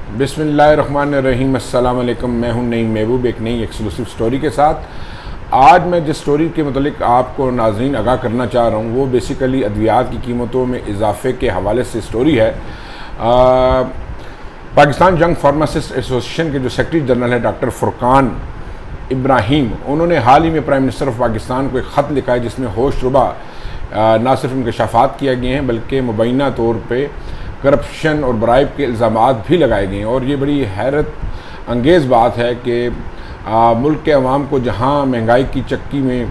بسم اللہ الرحمن الرحیم۔ السلام علیکم، میں ہوں نعیم محبوب ایک نئی ایکسکلوسیو سٹوری کے ساتھ۔ آج میں جس سٹوری کے متعلق آپ کو ناظرین آگاہ کرنا چاہ رہا ہوں وہ بیسیکلی ادویات کی قیمتوں میں اضافے کے حوالے سے سٹوری ہے۔ پاکستان ینگ فارماسسٹ ایسوسیشن کے جو سیکرٹری جنرل ہے ڈاکٹر فرقان ابراہیم، انہوں نے حال ہی میں پرائم منسٹر آف پاکستان کو ایک خط لکھا ہے جس میں ہوش ربا نہ صرف انکشافات کیا گئے ہیں بلکہ مبینہ طور پہ کرپشن اور برائب کے الزامات بھی لگائے گئے ہیں۔ اور یہ بڑی حیرت انگیز بات ہے کہ ملک کے عوام کو جہاں مہنگائی کی چکی میں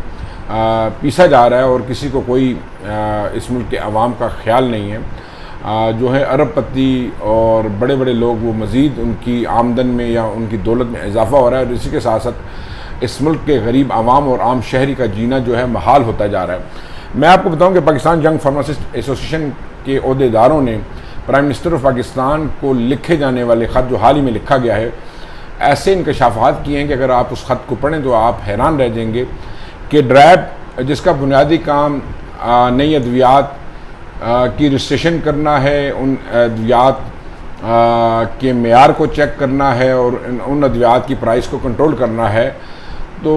پیسا جا رہا ہے اور کسی کو کوئی اس ملک کے عوام کا خیال نہیں ہے، جو ہے ارب پتی اور بڑے بڑے لوگ وہ مزید ان کی آمدن میں یا ان کی دولت میں اضافہ ہو رہا ہے، اور اسی کے ساتھ ساتھ اس ملک کے غریب عوام اور عام شہری کا جینا جو ہے محال ہوتا جا رہا ہے۔ میں آپ کو بتاؤں کہ پاکستان ینگ فارماسسٹ ایسوسیشن کے عہدیداروں نے پرائم منسٹر آف پاکستان کو لکھے جانے والے خط جو حال ہی میں لکھا گیا ہے، ایسے انکشافات کیے ہیں کہ اگر آپ اس خط کو پڑھیں تو آپ حیران رہ جائیں گے کہ ڈرائب جس کا بنیادی کام نئی ادویات کی رجسٹریشن کرنا ہے، ان ادویات کے معیار کو چیک کرنا ہے اور ان ادویات کی پرائس کو کنٹرول کرنا ہے، تو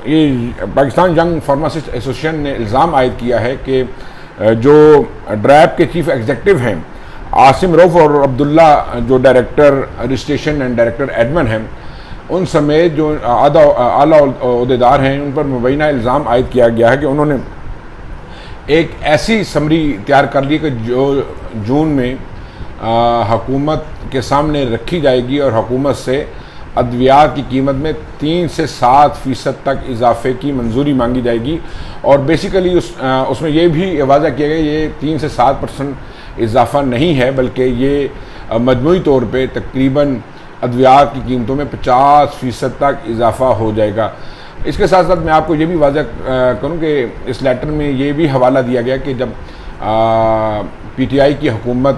یہ پاکستان ینگ فارماسسٹ ایسوسیشن نے الزام عائد کیا ہے کہ جو ڈرائب کے چیف ایگزیکٹو ہیں عاصم روف اور عبداللہ جو director registration and director admin ہیں، ان سمیت جو اعلیٰ عہدیدار ہیں، ان پر مبینہ الزام عائد کیا گیا ہے کہ انہوں نے ایک ایسی سمری تیار کر لی کہ جو جون میں حکومت کے سامنے رکھی جائے گی اور حکومت سے ادویات کی قیمت میں 3 سے 7% تک اضافے کی منظوری مانگی جائے گی، اور بیسیکلی اس میں یہ بھی واضح کیا گیا یہ 3 سے 7% اضافہ نہیں ہے بلکہ یہ مجموعی طور پہ تقریباً ادویات کی قیمتوں میں 50% تک اضافہ ہو جائے گا۔ اس کے ساتھ ساتھ میں آپ کو یہ بھی واضح کروں کہ اس لیٹر میں یہ بھی حوالہ دیا گیا کہ جب پی ٹی آئی کی حکومت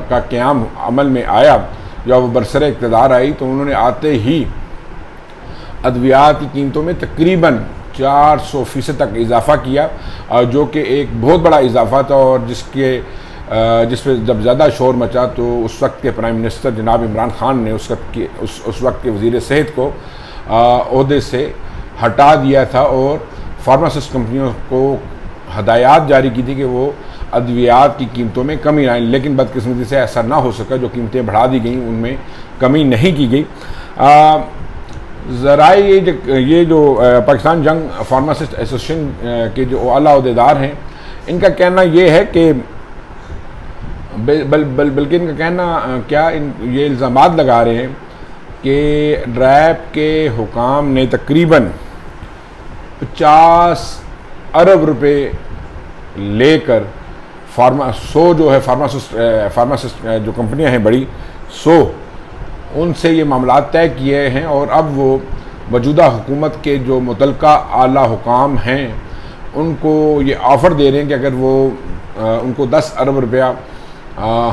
کا قیام عمل میں آیا، جب وہ برسر اقتدار آئی، تو انہوں نے آتے ہی ادویات کی قیمتوں میں تقریباً 400% تک اضافہ کیا، جو کہ ایک بہت بڑا اضافہ تھا، اور جس پہ جب زیادہ شور مچا تو اس وقت کے پرائم منسٹر جناب عمران خان نے اس وقت کے وزیر صحت کو عہدے سے ہٹا دیا تھا اور فارماسسٹ کمپنیوں کو ہدایات جاری کی تھی کہ وہ ادویات کی قیمتوں میں کمی لائیں، لیکن بدقسمتی سے ایسا نہ ہو سکا، جو قیمتیں بڑھا دی گئیں ان میں کمی نہیں کی گئی۔ ذرائع یہ جو پاکستان ینگ فارماسسٹ ایسوسیشن کے جو اعلیٰ عہدیدار ہیں، ان کا کہنا یہ ہے کہ بلکہ ان کا کہنا کیا یہ الزامات لگا رہے ہیں کہ ڈرائب کے حکام نے تقریباً 50 ارب روپے لے کر 100 جو ہے فارماسسٹ جو کمپنیاں ہیں بڑی 100 ان سے یہ معاملات طے کیے ہیں، اور اب وہ موجودہ حکومت کے جو متعلقہ اعلیٰ حکام ہیں ان کو یہ آفر دے رہے ہیں کہ اگر وہ ان کو 10 ارب روپیہ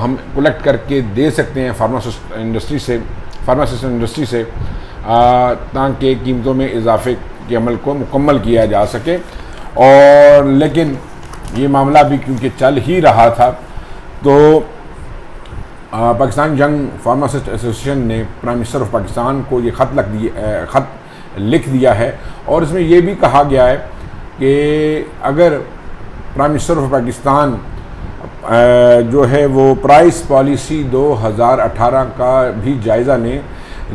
ہم کلیکٹ کر کے دے سکتے ہیں فارماسسٹ انڈسٹری سے تاکہ قیمتوں میں اضافے کے عمل کو مکمل کیا جا سکے۔ اور لیکن یہ معاملہ بھی کیونکہ چل ہی رہا تھا، تو پاکستان ینگ فارماسسٹ ایسوسیشن نے پرائم منسٹر آف پاکستان کو یہ خط لکھ دیا ہے، اور اس میں یہ بھی کہا گیا ہے کہ اگر پرائم منسٹر آف پاکستان جو ہے وہ پرائس پالیسی 2018 کا بھی جائزہ لیں،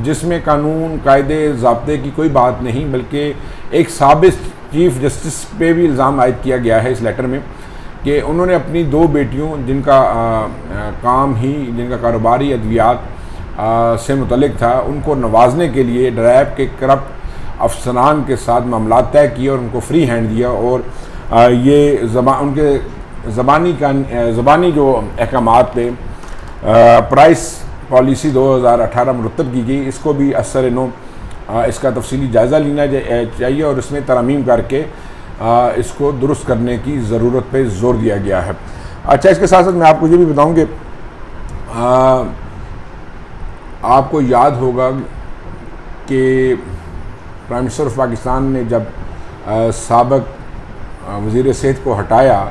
جس میں قانون قاعدے ضابطے کی کوئی بات نہیں بلکہ ایک سابق چیف جسٹس پہ بھی الزام عائد کیا گیا ہے اس لیٹر میں کہ انہوں نے اپنی 2 بیٹیوں جن کا کاروباری ادویات سے متعلق تھا، ان کو نوازنے کے لیے ڈرائب کے کرپٹ افسران کے ساتھ معاملات طے کیے اور ان کو فری ہینڈ دیا، اور یہ ان کے زبانی جو احکامات پہ پرائس پالیسی 2018 مرتب کی گئی، اس کو بھی اثر نو اس کا تفصیلی جائزہ لینا چاہیے اور اس میں ترامیم کر کے اس کو درست کرنے کی ضرورت پہ زور دیا گیا ہے۔ اچھا، اس کے ساتھ ساتھ میں آپ کو یہ بھی بتاؤں کہ آپ کو یاد ہوگا کہ پرائم منسٹر آف پاکستان نے جب سابق وزیر صحت کو ہٹایا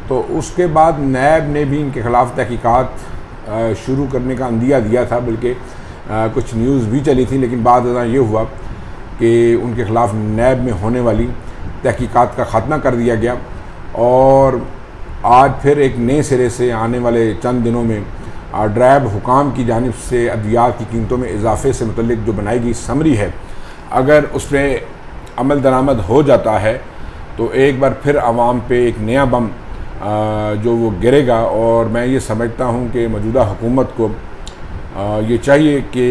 تو اس کے بعد نیب نے بھی ان کے خلاف تحقیقات شروع کرنے کا عندیہ دیا تھا، بلکہ کچھ نیوز بھی چلی تھی، لیکن بعد ازاں یہ ہوا کہ ان کے خلاف نیب میں ہونے والی تحقیقات کا خاتمہ کر دیا گیا، اور آج پھر ایک نئے سرے سے آنے والے چند دنوں میں ڈرائب حکام کی جانب سے ادویات کی قیمتوں میں اضافے سے متعلق جو بنائی گئی سمری ہے، اگر اس پہ عمل درآمد ہو جاتا ہے تو ایک بار پھر عوام پہ ایک نیا بم جو وہ گرے گا۔ اور میں یہ سمجھتا ہوں کہ موجودہ حکومت کو یہ چاہیے کہ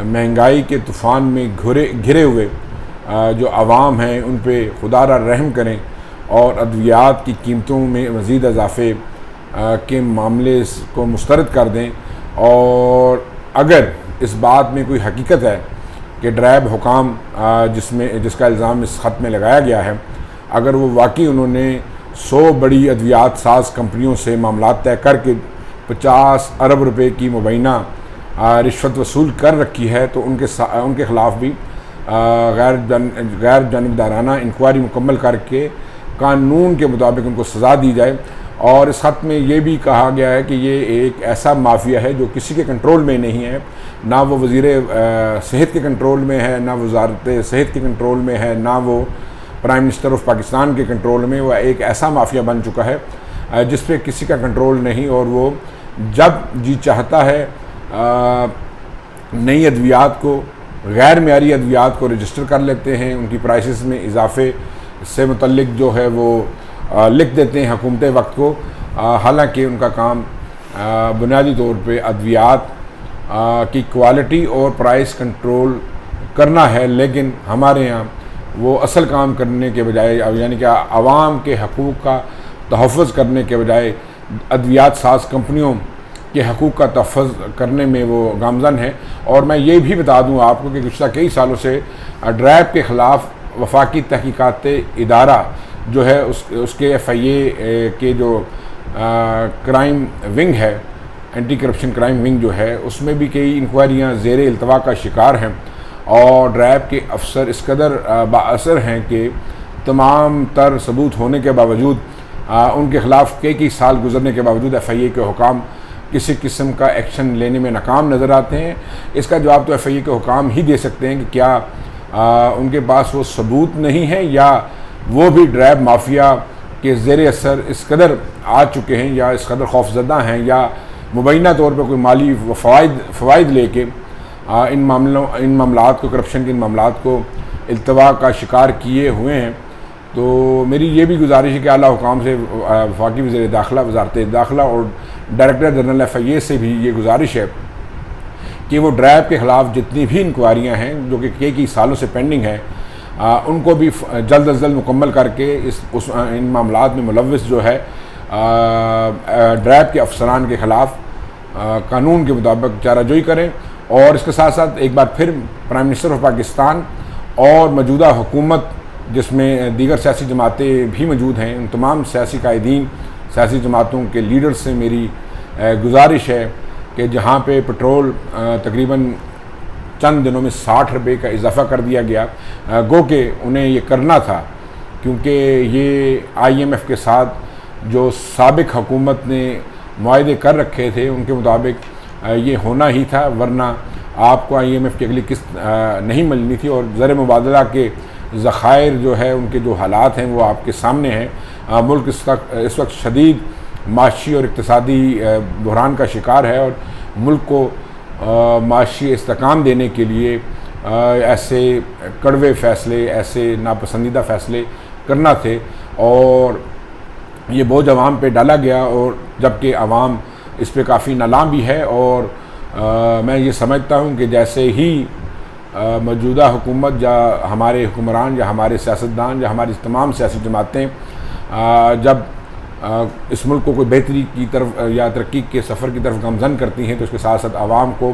مہنگائی کے طوفان میں گھرے ہوئے جو عوام ہیں ان پہ خدا را رحم کریں اور ادویات کی قیمتوں میں مزید اضافے کے معاملے کو مسترد کر دیں، اور اگر اس بات میں کوئی حقیقت ہے کہ ڈرائب حکام جس کا الزام اس خط میں لگایا گیا ہے، اگر وہ واقعی انہوں نے 100 بڑی ادویات ساز کمپنیوں سے معاملات طے کر کے 50 ارب روپے کی مبینہ رشوت وصول کر رکھی ہے، تو ان کے خلاف بھی غیر جانبدارانہ انکوائری مکمل کر کے قانون کے مطابق ان کو سزا دی جائے۔ اور اس خط میں یہ بھی کہا گیا ہے کہ یہ ایک ایسا مافیا ہے جو کسی کے کنٹرول میں نہیں ہے، نہ وہ وزیر صحت کے کنٹرول میں ہے، نہ وزارت صحت کے کنٹرول میں ہے، نہ وہ پرائم منسٹر آف پاکستان کے کنٹرول میں۔ وہ ایک ایسا مافیا بن چکا ہے جس پہ کسی کا کنٹرول نہیں، اور وہ جب جی چاہتا ہے نئی ادویات کو، غیر معیاری ادویات کو رجسٹر کر لیتے ہیں، ان کی پرائسز میں اضافے سے متعلق جو ہے وہ لکھ دیتے ہیں حکومت وقت کو، حالانکہ ان کا کام بنیادی طور پہ ادویات کی کوالٹی اور پرائس کنٹرول کرنا ہے، لیکن ہمارے یہاں وہ اصل کام کرنے کے بجائے، یعنی کہ عوام کے حقوق کا تحفظ کرنے کے بجائے ادویات ساز کمپنیوں کے حقوق کا تحفظ کرنے میں وہ گامزن ہے۔ اور میں یہ بھی بتا دوں آپ کو کہ گزشتہ کئی سالوں سے ڈرائب کے خلاف وفاقی تحقیقات ادارہ جو ہے اس کے FIA کے جو کرائم ونگ ہے، اینٹی کرپشن کرائم ونگ جو ہے، اس میں بھی کئی انکوائریاں زیر التوا کا شکار ہیں، اور ڈرائب کے افسر اس قدر بااثر ہیں کہ تمام تر ثبوت ہونے کے باوجود ان کے خلاف کئی سال گزرنے کے باوجود FIA کے حکام کسی قسم کا ایکشن لینے میں ناکام نظر آتے ہیں۔ اس کا جواب تو FIA کے حکام ہی دے سکتے ہیں کہ کیا ان کے پاس وہ ثبوت نہیں ہے، یا وہ بھی ڈرائب مافیا کے زیر اثر اس قدر آ چکے ہیں، یا اس قدر خوف زدہ ہیں، یا مبینہ طور پر کوئی مالی فوائد لے کے ان معاملات کو، کرپشن کے ان معاملات کو التوا کا شکار کیے ہوئے ہیں۔ تو میری یہ بھی گزارش ہے کہ اعلیٰ حکام سے، وفاقی وزیر داخلہ، وزارت داخلہ اور ڈائریکٹر جنرل FIA سے بھی یہ گزارش ہے کہ وہ ڈرائب کے خلاف جتنی بھی انکوائریاں ہیں جو کہ کئی سالوں سے پینڈنگ ہیں، ان کو بھی جلد از جلد مکمل کر کے ان معاملات میں ملوث جو ہے ڈرائب کے افسران کے خلاف قانون کے مطابق چارہ جوئی کریں۔ اور اس کے ساتھ ساتھ ایک بار پھر پرائم منسٹر آف پاکستان اور موجودہ حکومت، جس میں دیگر سیاسی جماعتیں بھی موجود ہیں، ان تمام سیاسی قائدین، سیاسی جماعتوں کے لیڈر سے میری گزارش ہے کہ جہاں پہ پٹرول تقریباً چند دنوں میں 60 روپے کا اضافہ کر دیا گیا، گو کہ انہیں یہ کرنا تھا، کیونکہ یہ IMF کے ساتھ جو سابق حکومت نے معاہدے کر رکھے تھے ان کے مطابق یہ ہونا ہی تھا، ورنہ آپ کو IMF کی اگلی قسط نہیں ملنی تھی۔ اور زر مبادلہ کے ذخائر جو ہے، ان کے جو حالات ہیں وہ آپ کے سامنے ہیں۔ ملک اس وقت شدید معاشی اور اقتصادی بحران کا شکار ہے، اور ملک کو معاشی استحکام دینے کے لیے ایسے کڑوے فیصلے، ایسے ناپسندیدہ فیصلے کرنا تھے، اور یہ بوجھ عوام پہ ڈالا گیا، اور جبکہ عوام اس پہ کافی نالام بھی ہے۔ اور میں یہ سمجھتا ہوں کہ جیسے ہی موجودہ حکومت یا ہمارے حکمران یا ہمارے سیاستدان یا ہماری تمام سیاسی جماعتیں جب اس ملک کو کوئی بہتری کی طرف یا ترقی کے سفر کی طرف گامزن کرتی ہیں، تو اس کے ساتھ ساتھ عوام کو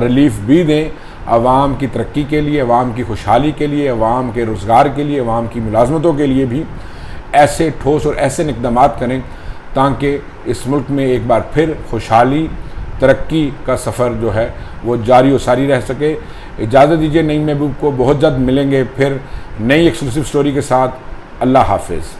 ریلیف بھی دیں، عوام کی ترقی کے لیے، عوام کی خوشحالی کے لیے، عوام کے روزگار کے لیے، عوام کی ملازمتوں کے لیے بھی ایسے ٹھوس اور ایسے اقدامات کریں تاکہ اس ملک میں ایک بار پھر خوشحالی، ترقی کا سفر جو ہے وہ جاری و ساری رہ سکے۔ اجازت دیجیے، نئی محبوب کو بہت جلد ملیں گے پھر نئی ایکسکلوسیو سٹوری کے ساتھ۔ اللہ حافظ۔